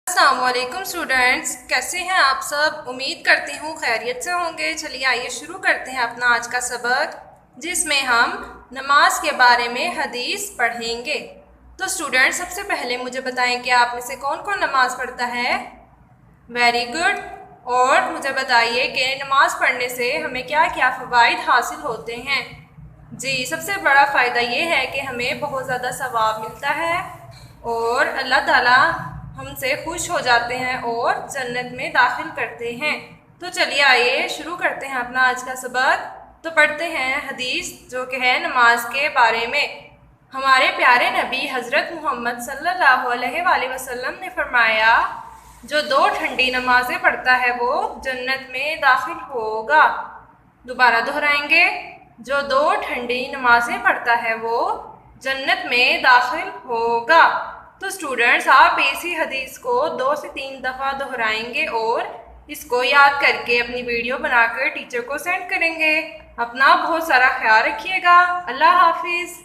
अस्सलाम वालेकुम स्टूडेंट्स, कैसे हैं आप सब। उम्मीद करती हूँ खैरियत से होंगे। चलिए आइए शुरू करते हैं अपना आज का सबक, जिसमें हम नमाज के बारे में हदीस पढ़ेंगे। तो स्टूडेंट्स, सबसे पहले मुझे बताएं कि आप में से कौन कौन नमाज पढ़ता है। Very good. और मुझे बताइए कि नमाज पढ़ने से हमें क्या क्या फ़वाइद हासिल होते हैं। जी, सबसे बड़ा फ़ायदा ये है कि हमें बहुत ज़्यादा सवाब मिलता है और अल्लाह ताला हमसे खुश हो जाते हैं और जन्नत में दाखिल करते हैं। तो चलिए आइए शुरू करते हैं अपना आज का सबक। तो पढ़ते हैं हदीस, जो कि है नमाज के बारे में। हमारे प्यारे नबी हज़रत मोहम्मद सल्लल्लाहु अलैहि वसल्लम ने फरमाया, जो 2 ठंडी नमाजें पढ़ता है वो जन्नत में दाखिल होगा। दोबारा दोहराएंगे, जो 2 ठंडी नमाजें पढ़ता है वो जन्नत में दाखिल होगा। तो स्टूडेंट्स, आप इसी हदीस को 2 से 3 दफ़ा दोहराएंगे और इसको याद करके अपनी वीडियो बनाकर टीचर को सेंड करेंगे। अपना बहुत सारा ख्याल रखिएगा। अल्लाह हाफिज़।